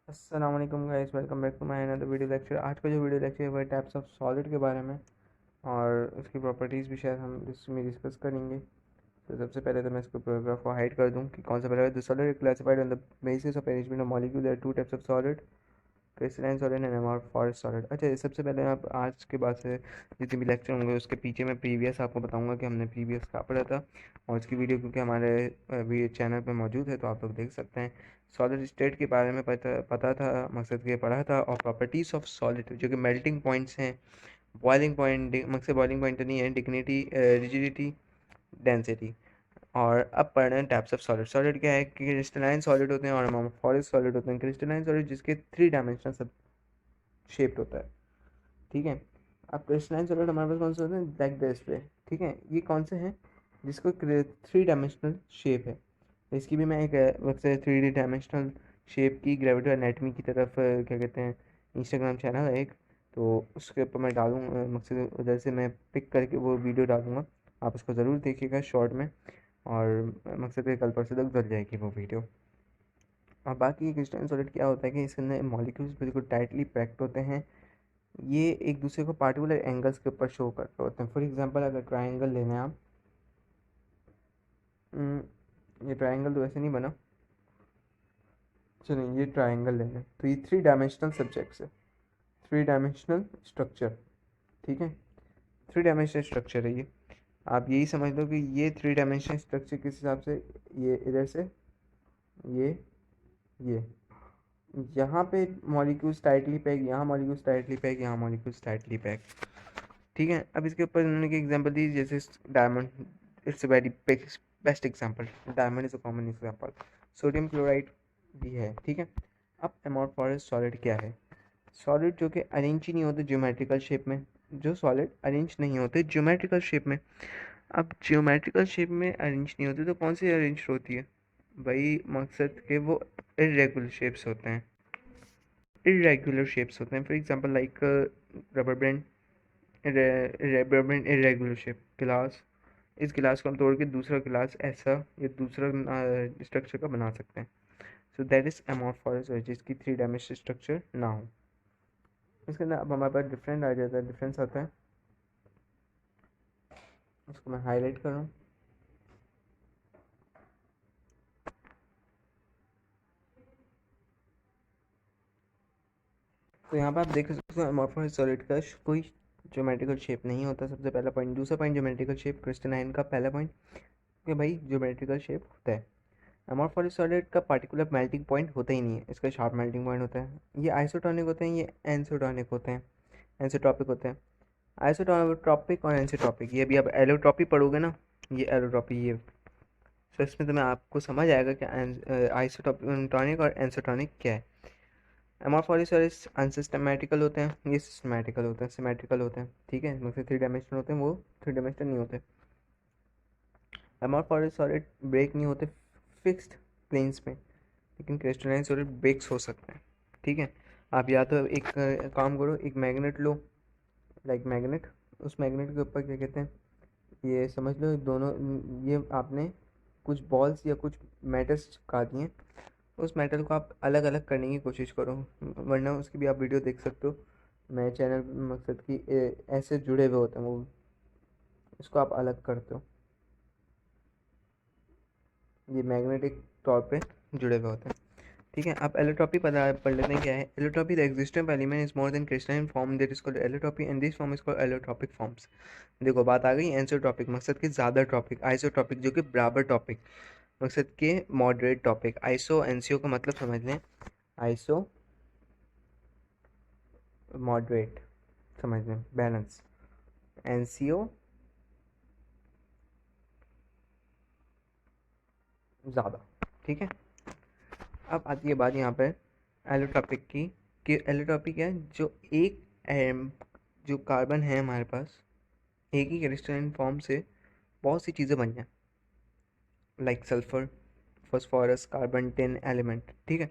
अस्सलाम वालेकुम guys, welcome back to my another video lecture. आज का जो वीडियो लेक्चर है वह टाइप्स ऑफ सॉलिड के बारे में और उसकी प्रॉपर्टीज़ भी शायद हम इसमें डिस्कस करेंगे। तो सबसे पहले तो मैं इसको पैराग्राफ को हाइड कर दूं कि कौन सा paragraph. The solid classified on the basis of arrangement of molecule, there are two types of solid, crystalline solid and amorphous solid. अच्छा, ये सबसे पहले आप आज के बाद से जितने भी लेक्चर होंगे उसके पीछे मैं प्रीवियस आपको बताऊंगा कि हमने प्रीवियस कहाँ पढ़ा था, और उसकी वीडियो क्योंकि हमारे भी चैनल पे मौजूद है तो आप लोग देख सकते हैं। सॉलिड स्टेट के बारे में पता था, मकसद के पढ़ा था, और प्रॉपर्टीज़ ऑफ सॉलिड जो कि मेल्टिंग पॉइंट्स हैं, बॉइलिंग पॉइंट, मकसद बॉइलिंग पॉइंट तो नहीं है, डिग्निटी, रिजिडिटी, डेंसिटी। और अब पढ़ रहे हैं टाइप्स ऑफ सॉलिड। सॉलिड क्या है कि क्रिस्टलाइन सॉलिड होते हैं और अमॉर्फस सॉलिड होते हैं। क्रिस्टलाइन सॉलिड जिसके थ्री डायमेंशनल सब शेप्ड होता है, ठीक है। अब क्रिस्टलाइन सॉलिड हमारे पास कौन से होते हैं, लाइक दिस पे, ठीक है। ये कौन से हैं जिसको थ्री डायमेंशनल शेप है। इसकी भी मैं एक वैसे थ्री डी डायमेंशनल शेप की ग्रेविटी एनाटमी की तरफ क्या कहते हैं, इंस्टाग्राम चैनल है एक, तो उसके ऊपर मैं डालूँ, मकसद उधर से मैं पिक करके वो वीडियो डालूँगा। आप उसको ज़रूर देखिएगा शॉर्ट में, और मकसद है कल परसों तक डल जाएगी वो वीडियो। और बाकी क्रिस्टलाइन सॉलिड क्या होता है कि इसके अंदर मॉलिक्यूल्स बिल्कुल टाइटली पैक्ड होते हैं। ये एक दूसरे को पार्टिकुलर एंगल्स के ऊपर शो कर रहे होते हैं। फॉर एग्जांपल अगर ट्रायंगल लेना है आप, ये ट्रायंगल तो ऐसे नहीं बना, चलिए ये ट्रायंगल ले लें, तो ये थ्री डायमेंशनल सब्जेक्ट्स है, थ्री डायमेंशनल स्ट्रक्चर, ठीक है। थ्री डायमेंशनल स्ट्रक्चर है ये। आप यही समझ लो कि ये थ्री डायमेंशनल स्ट्रक्चर किस हिसाब से, ये इधर से, ये ये यहाँ पे मॉलिक्यूल्स टाइटली पैक, यहाँ मॉलिक्यूल्स टाइटली पैक, यहाँ मॉलिक्यूल्स टाइटली पैक, ठीक है। अब इसके ऊपर उन्होंने की एग्जांपल दी, जैसे diamond, it's a very best example, diamond is a common example, sodium chloride भी है, ठीक है। अब एमोर्फोस सॉलिड क्या है, सॉलिड जो कि अरेंज ही नहीं होते ज्योमेट्रिकल शेप में, जो सॉलिड अरेंज नहीं होते ज्योमेट्रिकल शेप में। अब ज्योमेट्रिकल शेप में अरेंज नहीं होते तो कौन सी अरेंज होती है भाई, मकसद के वो इरेगुलर शेप्स होते हैं, इरेगुलर शेप्स होते हैं। For example like rubber band, rubber band irregular shape, गिलास, इस गिलास को हम तोड़ के दूसरा गिलास ऐसा या दूसरा स्ट्रक्चर का बना सकते हैं। सो दैट इज एमोर्फोस, जिसकी थ्री डायमेंशनल स्ट्रक्चर ना हो। इसके अंदर अब हमारे पास डिफरेंट आ जाता है, डिफरेंस आता है, उसको मैं हाईलाइट कर रहा हूँ। तो यहाँ पर आप देख सकते हो एमोर्फोस सॉलिड का कोई ज्योमेट्रिकल शेप नहीं होता, सबसे पहला पॉइंट। दूसरा पॉइंट, ज्योमेट्रिकल शेप, क्रिस्टलाइन का पहला पॉइंट कि भाई ज्योमेट्रिकल शेप होता है। एमोर्फोस सॉलिड का पार्टिकुलर मेल्टिंग पॉइंट होता ही नहीं है, इसका शार्प मेल्टिंग पॉइंट होता है। ये आइसोटोनिक होते हैं, ये एंसोटोनिक होते हैं, एंसोट्रॉपिक होते हैं। आइसोट्रॉपिक और एंसोट्रॉपिक, ये भी आप एलोट्रॉपी पढ़ोगे ना, ये एलोट्रॉपी, ये तो इसमें तुम्हें आपको समझ आएगा कि आइसोटोनिक और एंसोटोनिक क्या है। एमोर्फोस अनसिस्टमेटिकल होते हैं, ये सिस्टमेटिकल होते हैं, सिमेट्रिकल होते हैं, ठीक है। मतलब थ्री डायमेंशनल होते हैं, वो थ्री डायमेंशनल नहीं होते। एमोर्फोस सॉलिड ब्रेक नहीं होते फिक्स्ड प्लेन्स में, लेकिन क्रिस्टलाइन सॉलिड ब्रेक्स हो सकते हैं, ठीक है। आप या तो एक काम करो, एक मैग्नेट लो, लाइक मैग्नेट, उस मैग्नेट के ऊपर क्या कहते हैं, ये समझ लो दोनों, ये आपने कुछ बॉल्स या कुछ मेटल्स चिपका दिए, उस मेटल को आप अलग अलग करने की कोशिश करो, वरना उसकी भी आप वीडियो देख सकते हो, मैं चैनल मकसद की ऐसे जुड़े हुए होते हैं वो, इसको आप अलग करते हो, ये मैग्नेटिक तौर पे जुड़े हुए होते हैं, ठीक है। आप एलोट्रॉपी पता पढ़ लेते हैं क्या है। Allotropy, the existence of element is more than crystalline form, that is called allotropy, and this form is called allotropic forms. देखो बात आ गई एंसोट्रॉपिक, मकसद के ज़्यादा टॉपिक, आइसोट्रॉपिक जो कि बराबर टॉपिक, मकसद के मॉडरेट टॉपिक। आइसो एनसीओ का मतलब समझ लें, आइसो मॉडरेट, समझ लें, बैलेंस, एनसीओ ज़्यादा, ठीक है। अब आती है बात यहाँ पर एलोट्रॉपिक की, कि एलोट्रॉपिक क्या है, जो एक जो कार्बन है हमारे पास, एक ही क्रिस्टलाइन फॉर्म से बहुत सी चीज़ें बन जाएं, like sulphur, phosphorus, carbon, tin element, ठीक है।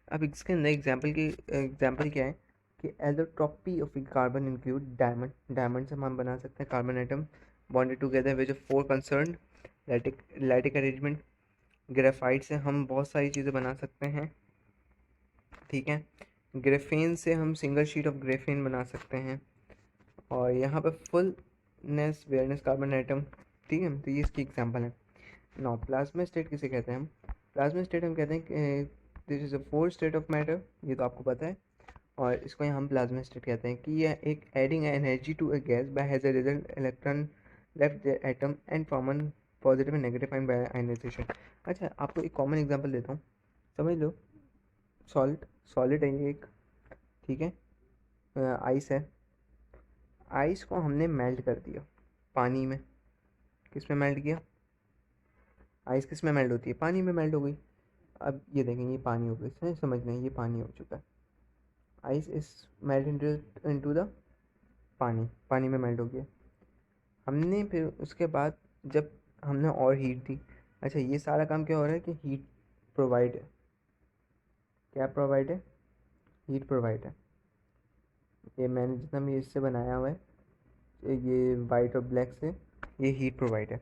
अब इसके अंदर एग्जाम्पल क्या है कि allotropy of carbon include diamond, diamond से हम बना सकते हैं carbon atom bonded together with four concern lattice arrangement. Graphite से हम बहुत सारी चीज़ें बना सकते हैं, ठीक है। ग्रेफेन से हम सिंगल शीट ऑफ ग्रेफेन बना सकते हैं। और यहाँ पर फुलनेस वेयरनेस कार्बन एटम, ठीक है। तो ये इसकी एग्जांपल है। नाउ प्लाज्मा स्टेट किसे कहते हैं हम? प्लाज्मा स्टेट हम कहते हैं कि this is a four state of matter, ये तो आपको पता है। और इसको यहाँ हम प्लाज्मा स्टेट कहते हैं कि यह एक adding energy to a gas by has a result electron left the atom and form positive and negative ion by ionization. अच्छा, आपको एक कॉमन एग्जांपल देता हूँ, समझ लो। सॉल्ट, सॉलिड है ये एक, ठीक है। आइस है। आइस को हमने मेल्ट कर दिया पानी में। किस में मेल्ट किया? आइस किस में मेल्ट होती है? पानी में मेल्ट हो गई। अब ये देखें, ये पानी हो गई, समझ लें ये पानी हो चुका है। Ice is melt into the पानी, पानी में मेल्ट हो गया। हमने फिर उसके बाद जब हमने और हीट दी, अच्छा ये सारा काम क्या हो रहा है कि हीट प्रोवाइड है। क्या प्रोवाइड है? हीट प्रोवाइड है। ये मैंने जितना भी इससे बनाया हुआ है, ये वाइट और ब्लैक से, ये हीट प्रोवाइड है।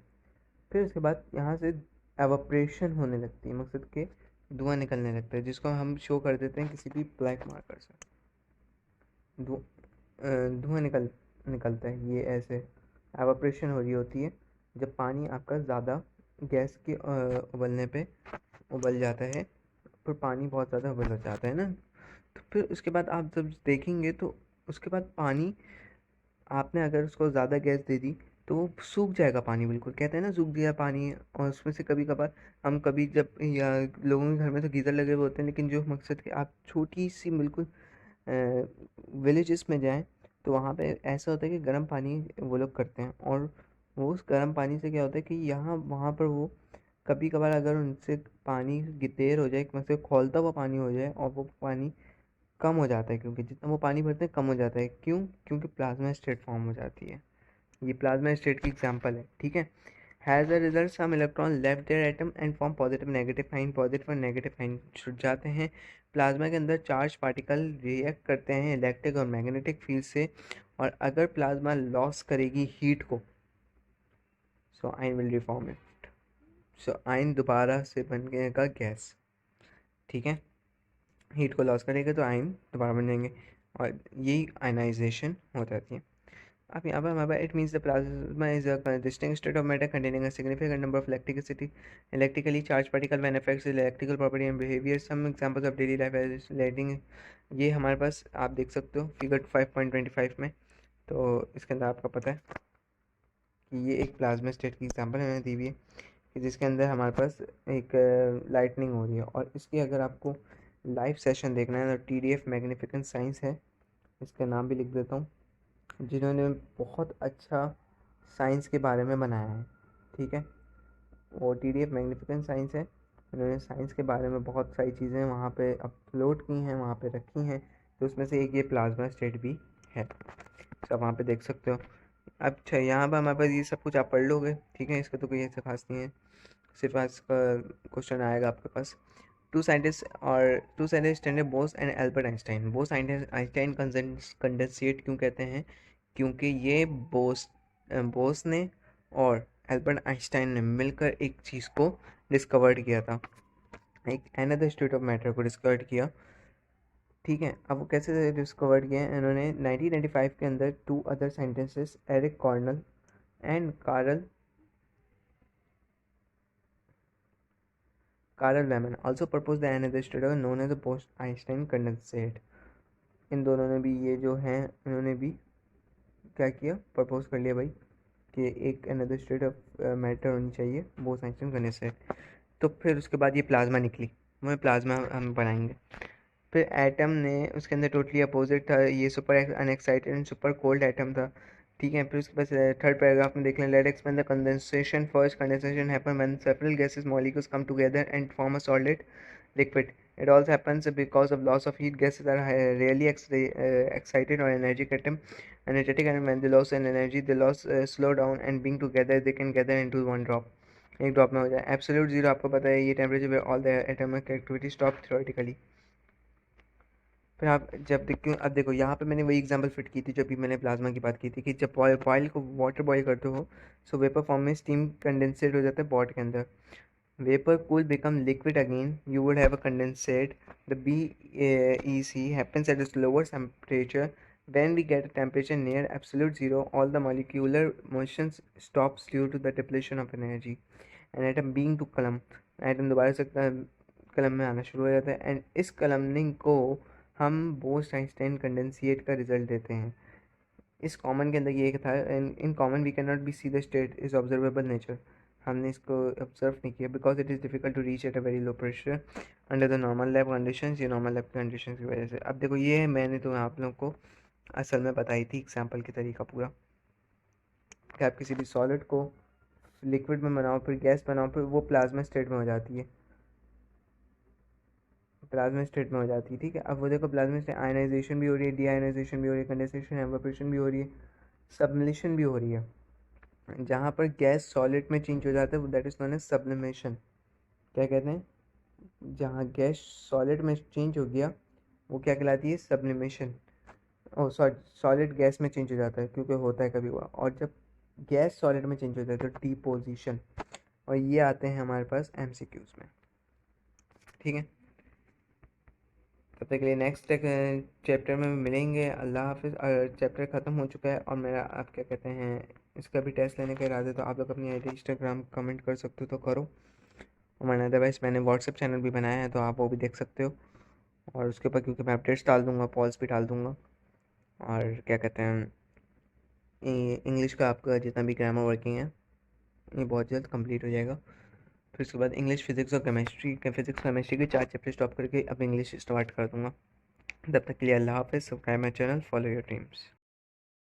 फिर उसके बाद यहाँ से एवाप्रेशन होने लगती है, मकसद के धुआं निकलने लगता है, जिसको हम शो कर देते हैं किसी भी ब्लैक मार्कर से। धुआं निकलता है, ये ऐसे एवाप्रेशन हो रही होती है जब पानी आपका ज़्यादा गैस के उबलने पे उबल जाता है। फिर पानी बहुत ज़्यादा उबल जाता है ना, तो फिर उसके बाद आप जब देखेंगे तो उसके बाद पानी, आपने अगर उसको ज़्यादा गैस दे दी तो वो सूख जाएगा पानी, बिल्कुल कहते हैं ना सूख गया पानी। और उसमें से कभी कभार हम कभी जब, या लोगों के घर में तो गीज़र लगे हुए होते हैं, लेकिन जो मकसद कि आप छोटी सी बिल्कुल विलेजेस में जाएं तो वहाँ पे ऐसा होता है कि गर्म पानी वो लोग करते हैं। और वो उस गर्म पानी से क्या होता है कि यहाँ वहाँ पर वो कभी कभार अगर उनसे पानी देर हो जाए, मतलब खौलता हुआ पानी हो जाए और वो पानी कम हो जाता है, क्योंकि जितना वो पानी भरते हैं कम हो जाता है। क्यों? क्योंकि प्लाज्मा स्टेट फॉर्म हो जाती है। ये प्लाज्मा स्टेट की एग्जांपल है, ठीक है। Has a result some electron left their atom and form positive negative ion, positive और नेगेटिव आइन छुट जाते हैं। प्लाज्मा के अंदर चार्ज पार्टिकल रिएक्ट करते हैं इलेक्ट्रिक और मैग्नेटिक फील्ड से, और अगर प्लाज्मा लॉस करेगी हीट को, सो आइन विल रिफॉर्म इट। सो आइन दोबारा से बनेगा गैस, ठीक है। हीट को लॉस करेगा तो आयन दोबारा बन जाएंगे, और यही आयनाइजेशन हो जाती है। अब यहाँ पर हमारे पास it means the plasma is a distinct state of matter containing a significant number of electricity electrically charge particle when affects electrical property and behaviour. Some examples of daily life as lighting. ये हमारे पास आप देख सकते हो figure 5.25 में। तो इसके अंदर आपको पता है कि ये एक प्लाज्मा स्टेट की एग्जांपल मैंने दी हुई है कि जिसके अंदर हमारे पास एक लाइटनिंग हो रही है। और इसकी अगर आपको लाइव सेशन देखना है तो TDF मैग्निफिकेंट साइंस है, इसका नाम भी लिख देता हूँ, जिन्होंने बहुत अच्छा साइंस के बारे में बनाया है, ठीक है। वो TDF मैग्निफिकेंट साइंस है, उन्होंने साइंस के बारे में बहुत सारी चीज़ें वहाँ पे अपलोड की हैं, वहाँ पे रखी हैं। तो उसमें से एक ये प्लाज्मा स्टेट भी है, सब वहाँ पे देख सकते हो। अच्छा, यहाँ पर हमारे पास ये सब कुछ आप पढ़ लोगे, ठीक है, इसका तो कोई ऐसा खास नहीं है, सिर्फ आज का क्वेश्चन आएगा आपके पास। Two scientist standard Bose and Albert Einstein. Bose Einstein condensate क्यों कहते हैं? क्योंकि ये बोस ने और एल्बर्ट आइंस्टाइन ने मिलकर एक चीज़ को डिस्कवर्ड किया था, एक अनदर स्टेट ऑफ मैटर को डिस्कवर्ड किया, ठीक है। अब वो कैसे डिस्कवर्ड किया है इन्होंने? 1995 के अंदर two other scientist Eric Cornell and Carl Lemon also proposed the another study known as the Bose-Einstein condensate। इन दोनों ने भी ये जो हैं, इन्होंने भी क्या किया, प्रपोज कर लिया भाई कि एक अनदर स्टेट ऑफ मैटर होनी चाहिए, बोस आइंस्टाइन कंडेंसेट। तो फिर उसके बाद ये प्लाज्मा निकली, वो प्लाज्मा हम बनाएंगे। फिर एटम ने उसके अंदर टोटली अपोजिट था, ये super unexcited and super cold atom था, ठीक है। फिर उसके बाद थर्ड पैराग्राफ में देख लें, let explain the condensation first. Condensation happen when several gases molecules come together and form a solid liquid. It also happens because of loss of heat. Gases are rarely excited or energetic, and when they lose an energy, they slow down, and being together, they can gather into one drop. एक drop में हो जाए। Absolute zero आपको पता है, ये temperature पे all the atomic activity stop theoretically. फिर आप जब देखो, अब देखो यहाँ पे मैंने वही एग्जांपल फिट की थी जब भी मैंने प्लाज्मा की बात की थी, कि जब बॉयल को वाटर बॉयल करते हो, सो वेपर फॉर्म में स्टीम कंडेंसेट हो जाता है पॉट के अंदर। Vapor cool become liquid again, you would have a condensate. The BEC happens at a lower temperature. When we get a temperature near absolute zero, all the molecular motions stops due to the depletion of energy. And atom being to कलम, atom दोबारा से कलम में आना शुरू हो जाता है, एंड इस कलमनिंग को हम बोस्ट आइंस्टाइन कंडेंसिएट का रिजल्ट देते हैं. इस कॉमन के अंदर ये था, in common we can not be see the state is observable nature. हमने इसको ऑब्जर्व नहीं किया because it is difficult to reach at a very low pressure under the normal lab conditions. ये नॉर्मल लैब कंडीशंस की वजह से. अब देखो ये है, मैंने तो आप लोगों को असल में बताई थी एग्जाम्पल की तरीका पूरा, कि आप किसी भी सॉलिड को लिक्विड में बनाओ, फिर गैस बनाओ, फिर वो प्लाज्मा स्टेट में हो जाती है. प्लाज्मा स्टेट में हो जाती है, ठीक है. अब वो देखो प्लाज्मा स्टेट आयनाइजेशन भी हो रही है, डी आयनाइजेशन भी हो रही है, कंडेंसेशन एवापोरेशन भी हो रही है, सबमिलेशन भी हो रही है. जहाँ पर गैस सॉलिड में चेंज हो जाता है that is known as sublimation. क्या कहते हैं, जहाँ गैस सॉलिड में चेंज हो गया वो क्या कहलाती है, सब्लिमेशन. ओ सॉरी, सॉलिड गैस में चेंज हो जाता है क्योंकि होता है कभी हुआ. और जब गैस सॉलिड में चेंज हो जाता है तो डिपोजिशन. और ये आते हैं हमारे पास एमसीक्यूज़ में, ठीक है. तब तक के लिए नेक्स्ट चैप्टर में मिलेंगे. अल्लाह हाफिज़. चैप्टर ख़त्म हो चुका है और मेरा आप क्या कहते हैं इसका भी टेस्ट लेने का इरादा है, तो आप लोग अपनी आईडी इंस्टाग्राम कमेंट कर सकते हो तो करो. और मैंने अदरवाइज़ मैंने व्हाट्सएप चैनल भी बनाया है तो आप वो भी देख सकते हो. और उसके ऊपर क्योंकि मैं अपडेट्स डाल दूँगा, पॉल्स भी डाल दूँगा. और क्या कहते हैं इंग्लिश का आपका जितना भी ग्रामर वर्किंग है ये बहुत जल्द कंप्लीट हो जाएगा. फिर उसके बाद इंग्लिश, फिजिक्स और केमिस्ट्री के 4 चैप्टर स्टॉप करके अब इंग्लिश स्टार्ट कर दूँगा. तब तक के लिए अल्लाह हाफ़िज़. Subscribe my channel, follow your dreams.